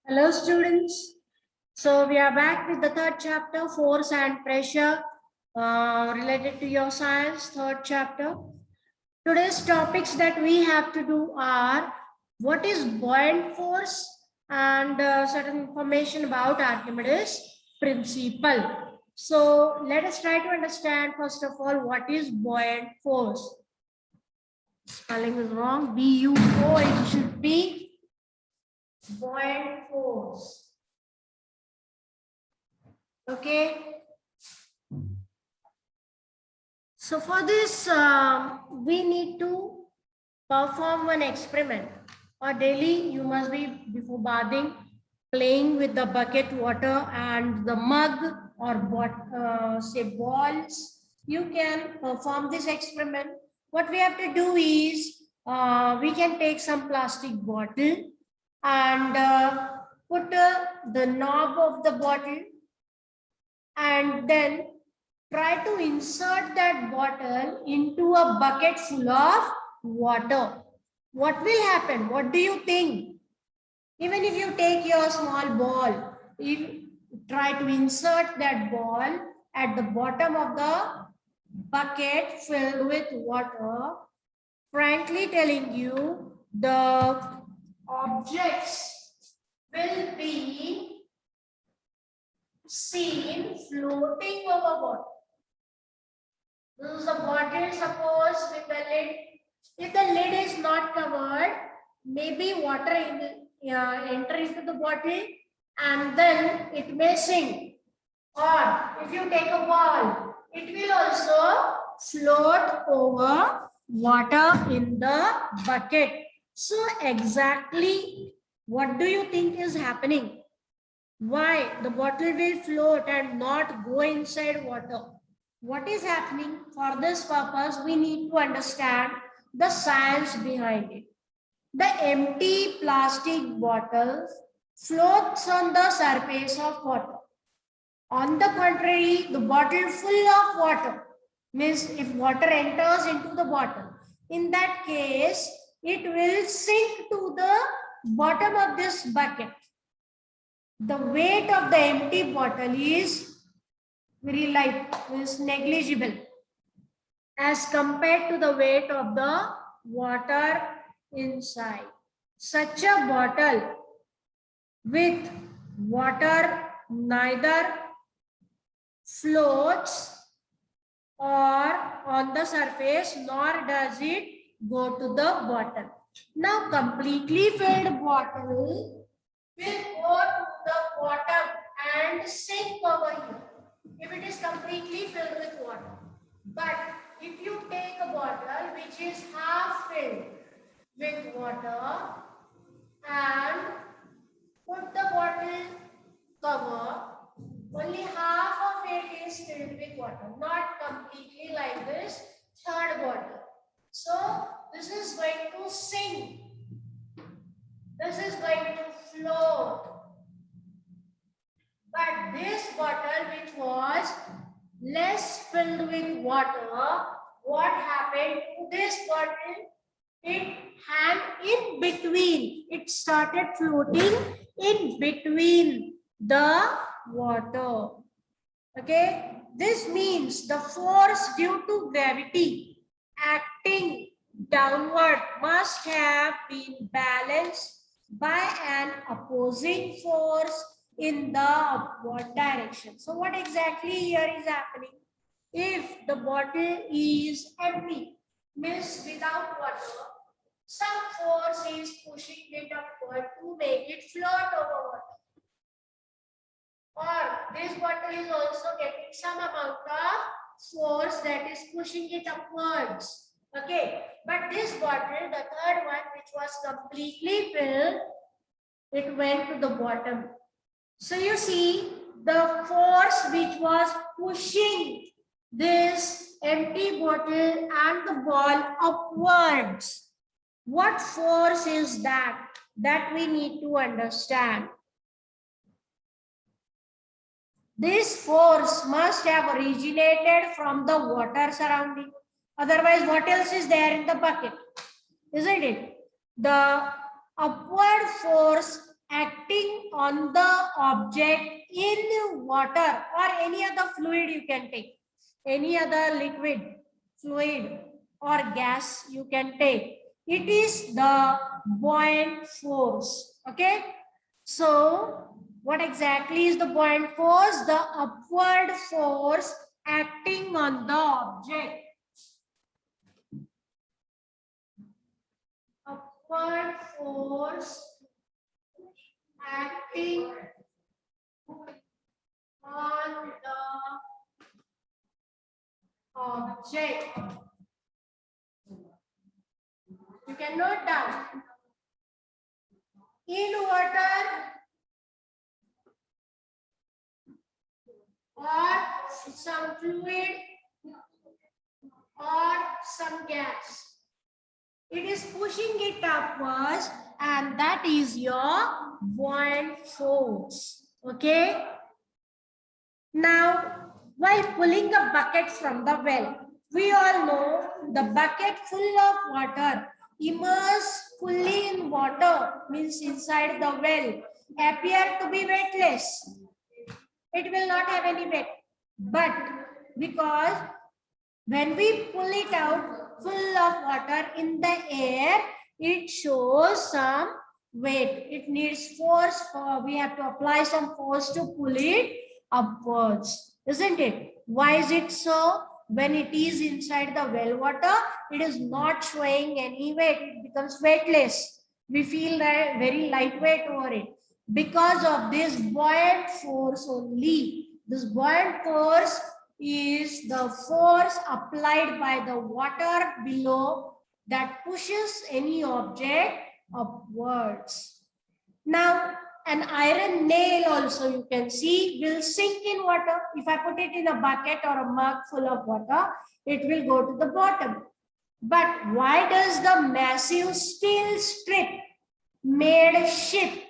Hello students. So we are back with the third chapter, force and pressure, related to your science, third chapter. Today's topics that we have to do are what is buoyant force and certain information about Archimedes principle. So let us try to understand first of all what is buoyant force. Spelling is wrong. B-U-O, it should be buoyant force. Okay. So for this, we need to perform one experiment. Or daily, you must be before bathing, playing with the bucket water and the mug or say balls. You can perform this experiment. What we have to do is we can take some plastic bottle and put the knob of the bottle and then try to insert that bottle into a bucket full of water. What will happen? What do you think? Even if you take your small ball, you try to insert that ball at the bottom of the bucket filled with water, frankly telling you, the objects will be seen floating over water. This is a bottle, suppose, with the lid. If the lid is not covered, maybe water enter into the bottle and then it may sink. Or if you take a ball, it will also float over water in the bucket. So exactly what do you think is happening? Why the bottle will float and not go inside water? What is happening? For this purpose, we need to understand the science behind it. The empty plastic bottle floats on the surface of water. On the contrary, the bottle full of water means if water enters into the bottle, in that case, it will sink to the bottom of this bucket. The weight of the empty bottle is very light, is negligible as compared to the weight of the water inside. Such a bottle with water neither floats or on the surface nor does it go to the bottom. Now completely filled bottle will go to the bottom and sink over here if it is completely filled with water. But if you take a bottle which is half filled with water and put the bottle cover, only half of it is filled with water, not completely like this third bottle. So this is going to sink. This is going to float. But this bottle which was less filled with water, what happened to this bottle? It hung in between. It started floating in between the water. Okay. This means the force due to gravity acting downward must have been balanced by an opposing force in the upward direction. So what exactly here is happening? If the bottle is empty, means without water, some force is pushing it upward to make it float over water. Or this bottle is also getting some amount of force that is pushing it upwards. Okay, but this bottle, the third one, which was completely filled, it went to the bottom. So you see the force which was pushing this empty bottle and the ball upwards. What force is that? That we need to understand. This force must have originated from the water surrounding. Otherwise, what else is there in the bucket? Isn't it? The upward force acting on the object in water or any other fluid you can take, any other liquid, fluid or gas you can take. It is the buoyant force. Okay. So what exactly is the buoyant force? The upward force acting on the object. Upward force acting on the object. You can note down. In water or some fluid or some gas, it is pushing it upwards, and that is your buoyant force. Okay. Now, while pulling a bucket from the well, we all know the bucket full of water immersed fully in water means inside the well appear to be weightless. It will not have any weight, but because when we pull it out full of water in the air, it shows some weight. It needs force. We have to apply some force to pull it upwards, isn't it? Why is it so? When it is inside the well water, it is not showing any weight. It becomes weightless. We feel very lightweight over it because of this buoyant force only. This buoyant force is the force applied by the water below that pushes any object upwards. Now, an iron nail also you can see will sink in water. If I put it in a bucket or a mug full of water, it will go to the bottom. But why does the massive steel strip made ship?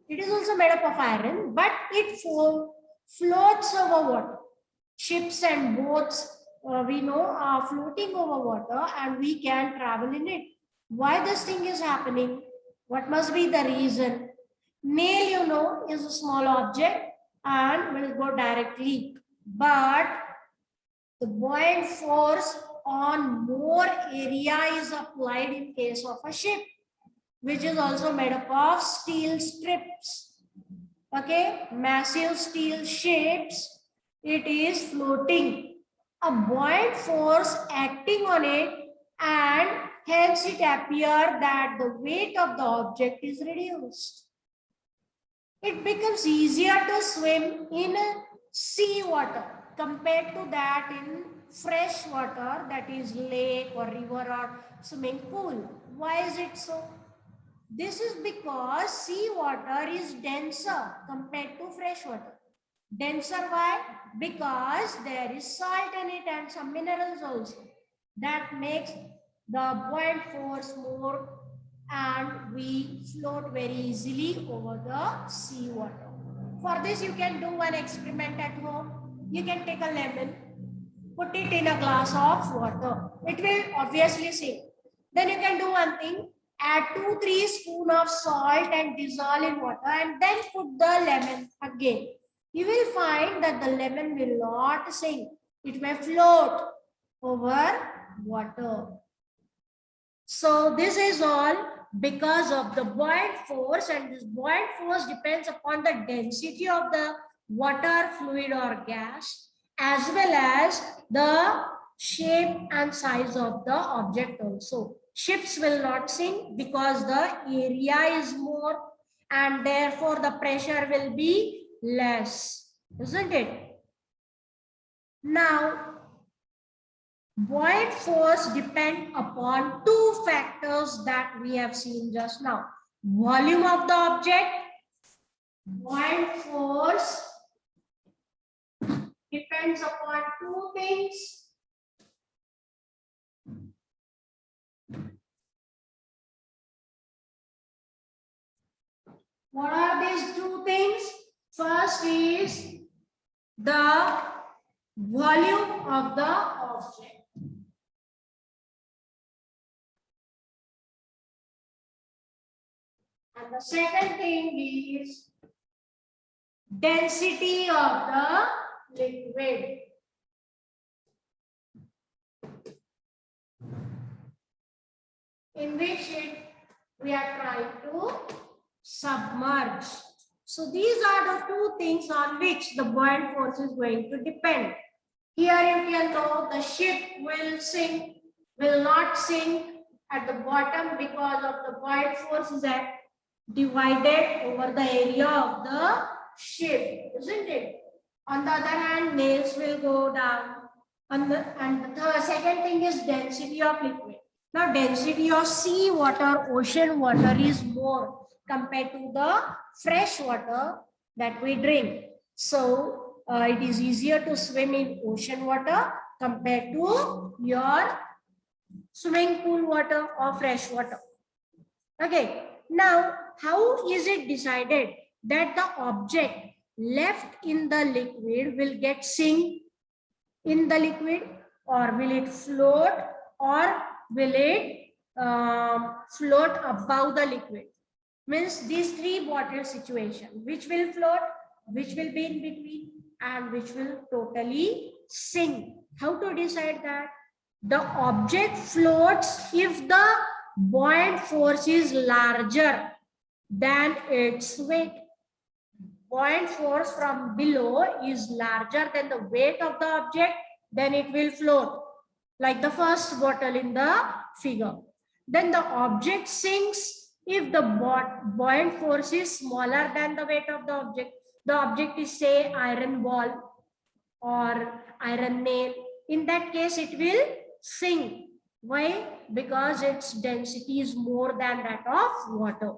It is also made up of iron, but it floats over water. Ships and boats, we know, are floating over water and we can travel in it. Why this thing is happening? What must be the reason? Nail, you know, is a small object and will go directly. But the buoyant force on more area is applied in case of a ship, which is also made up of steel strips. Okay, massive steel ships, it is floating. A buoyant force acting on it, and hence it appears that the weight of the object is reduced. It becomes easier to swim in sea water compared to that in fresh water, that is lake or river or swimming pool. Why is it so? This is because sea water is denser compared to fresh water. Denser why? Because there is salt in it and some minerals also. That makes the buoyant force more and we float very easily over the sea water. For this you can do one experiment at home. You can take a lemon, put it in a glass of water. It will obviously sink. Then you can do one thing. Add 2-3 spoons of salt and dissolve in water and then put the lemon again. You will find that the lemon will not sink. It may float over water. So this is all because of the buoyant force, and this buoyant force depends upon the density of the water, fluid or gas, as well as the shape and size of the object also. Ships will not sink because the area is more and therefore the pressure will be less, isn't it? Now, buoyant force depends upon two factors that we have seen just now. Volume of the object. Buoyant force depends upon two things. What are these two things? First is the volume of the object. And the second thing is density of the liquid, in which we are trying to submerge. So these are the two things on which the buoyant force is going to depend. Here you can know the ship will not sink at the bottom because of the buoyant force is divided over the area of the ship, isn't it? On the other hand, nails will go down. And the second thing is density of liquid. Now, density of sea water, ocean water is more compared to the fresh water that we drink. So, it is easier to swim in ocean water compared to your swimming pool water or fresh water. Okay. Now, how is it decided that the object left in the liquid will get sink in the liquid, or will it float, or will it float above the liquid? Means these three bottle situation, which will float, which will be in between, and which will totally sink. How to decide that? The object floats if the buoyant force is larger than its weight. Buoyant force from below is larger than the weight of the object, then it will float, like the first bottle in the figure. Then the object sinks if the buoyant force is smaller than the weight of the object. The object is, say, iron ball or iron nail. In that case, it will sink. Why? Because its density is more than that of water.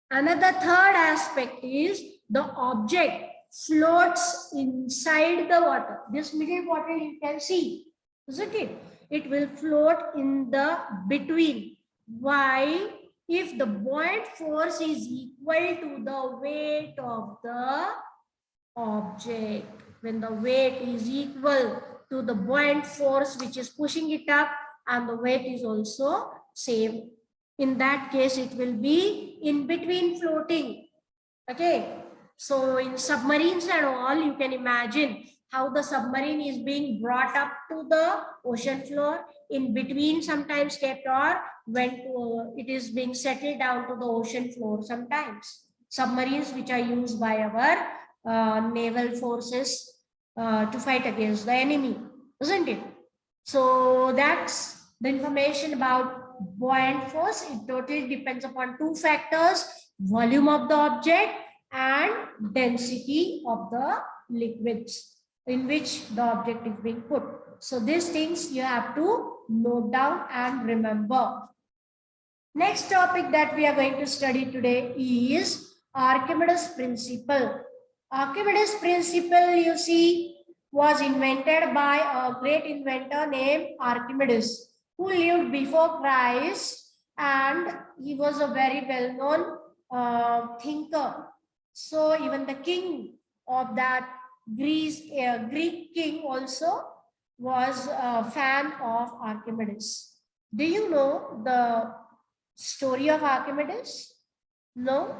Another third aspect is the object floats inside the water. This middle bottle you can see, isn't it? It will float in the between. Why? If the buoyant force is equal to the weight of the object, when the weight is equal to the buoyant force which is pushing it up, and the weight is also same, in that case it will be in between floating. Okay, so in submarines and all, you can imagine how the submarine is being brought up to the ocean floor, in between sometimes kept, or when it is being settled down to the ocean floor sometimes. Submarines which are used by our naval forces to fight against the enemy, isn't it? So that's the information about buoyant force. It totally depends upon two factors: volume of the object and density of the liquids in which the object is being put. So these things you have to note down and remember. Next topic that we are going to study today is Archimedes Principle. Archimedes Principle, you see, was invented by a great inventor named Archimedes, who lived before Christ, and he was a very well-known thinker. So even the king of that Greek king also was a fan of Archimedes. Do you know the story of Archimedes? No?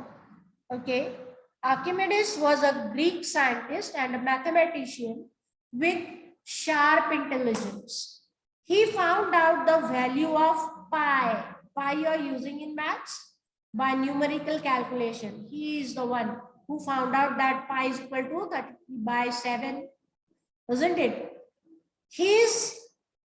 Okay. Archimedes was a Greek scientist and a mathematician with sharp intelligence. He found out the value of pi. Pi you are using in maths by numerical calculation. He is the one who found out that pi is equal to 30/7, isn't it? His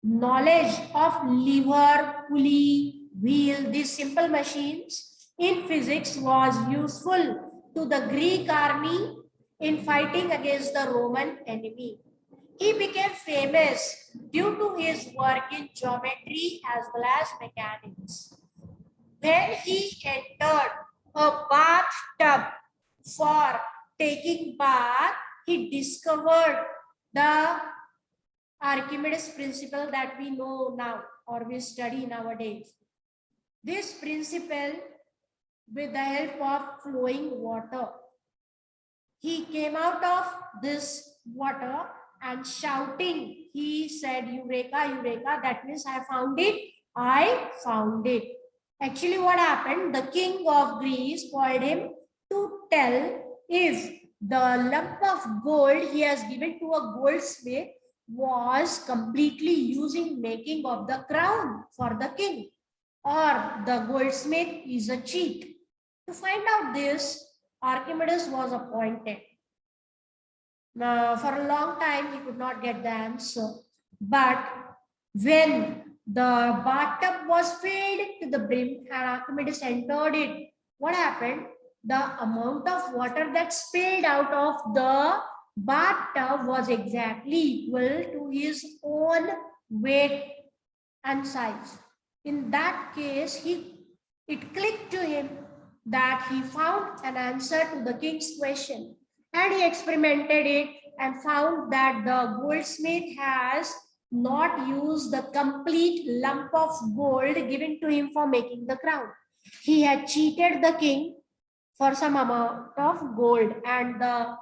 knowledge of lever, pulley, wheel, these simple machines in physics was useful to the Greek army in fighting against the Roman enemy. He became famous due to his work in geometry as well as mechanics. When he entered a bathtub for taking bath, he discovered the Archimedes principle that we know now, or we study nowadays. This principle, with the help of flowing water, he came out of this water and shouting, he said, "Eureka, Eureka," that means I found it, I found it. Actually, what happened? The king of Greece called him to tell if the lump of gold he has given to a goldsmith was completely used in making of the crown for the king, or the goldsmith is a cheat. To find out this, Archimedes was appointed. For a long time, he could not get the answer. But when the bathtub was filled to the brim and Archimedes entered it, what happened? The amount of water that spilled out of the bathtub was exactly equal to his own weight and size. In that case, it clicked to him that he found an answer to the king's question, and he experimented it and found that the goldsmith has not used the complete lump of gold given to him for making the crown. He had cheated the king for some amount of gold, and the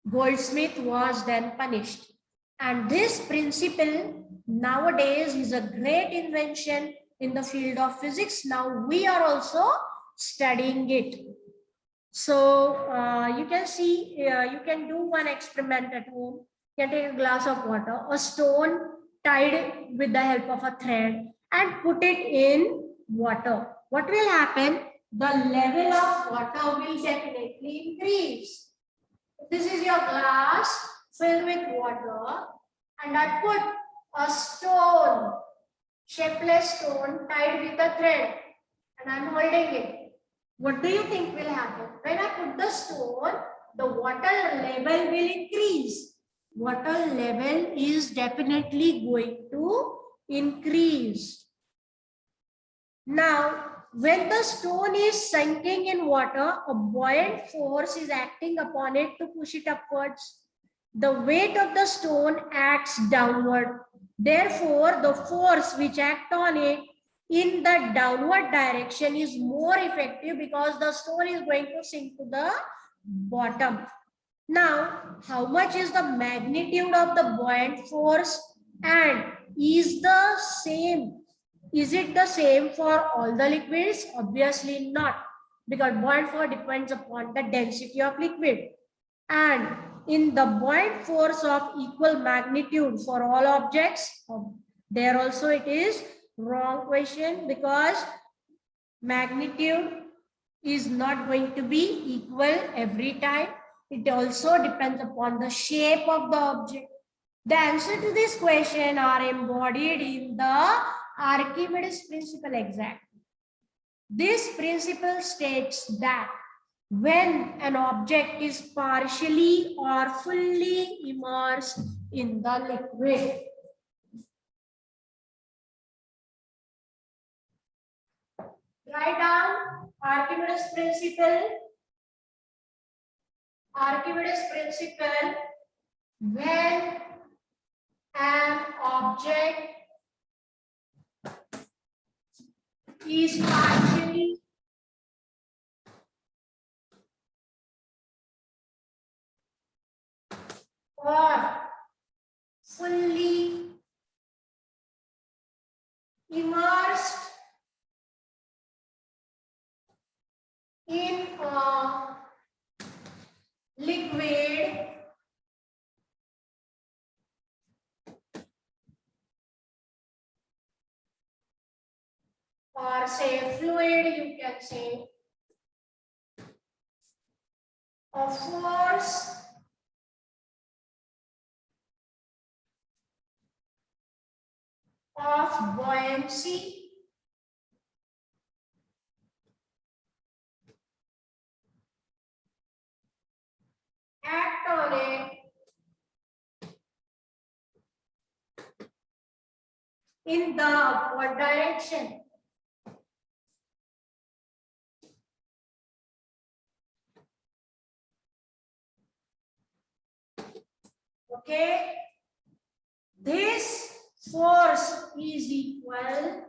goldsmith was then punished. And this principle nowadays is a great invention in the field of physics. Now we are also studying it. So you can see, you can do one experiment at home. You can take a glass of water, a stone tied with the help of a thread, and put it in water. What will happen? The level of water will definitely increase. This is your glass filled with water, and I put a stone, shapeless stone tied with a thread, and I'm holding it. What do you think will happen? When I put the stone, the water level will increase. Water level is definitely going to increase. Now, when the stone is sinking in water, a buoyant force is acting upon it to push it upwards. The weight of the stone acts downward. Therefore, the force which acts on it in the downward direction is more effective because the stone is going to sink to the bottom. Now, how much is the magnitude of the buoyant force, and is it the same for all the liquids? Obviously not, because buoyant force depends upon the density of liquid. And in the buoyant force of equal magnitude for all objects, there also it is wrong question, because magnitude is not going to be equal every time. It also depends upon the shape of the object. The answer to this question are embodied in the Archimedes principle exactly. This principle states that when an object is partially or fully immersed in the liquid, write down Archimedes principle. Archimedes principle: when an object is partially or fully immersed in a liquid, or say fluid, you can say, a force of buoyancy act on it in the upward direction. Okay, this force is equal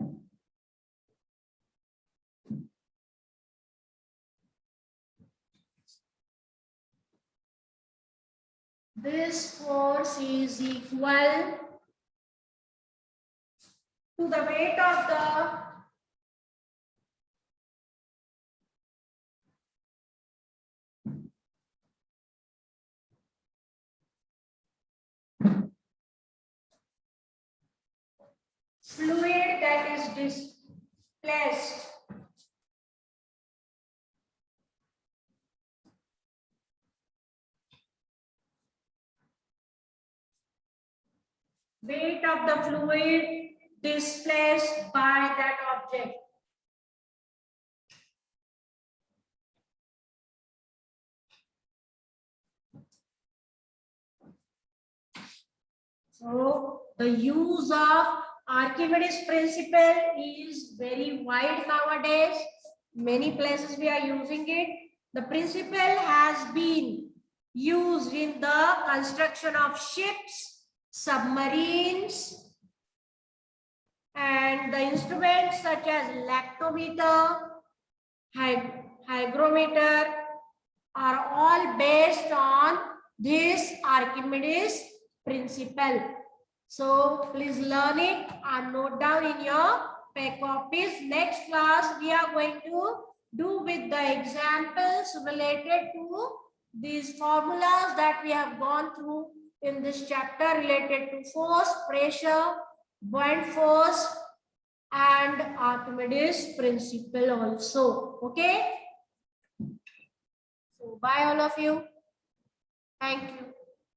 to the weight of the fluid that is displaced. Weight of the fluid displaced by that object. So the use of Archimedes principle is very wide nowadays. Many places we are using it. The principle has been used in the construction of ships, submarines, and the instruments such as lactometer, hygrometer are all based on this Archimedes principle. So please learn it and note down in your pair copies. Next class we are going to do with the examples related to these formulas that we have gone through in this chapter related to force, pressure, buoyant force, and Archimedes principle also. Okay. So bye all of you. Thank you.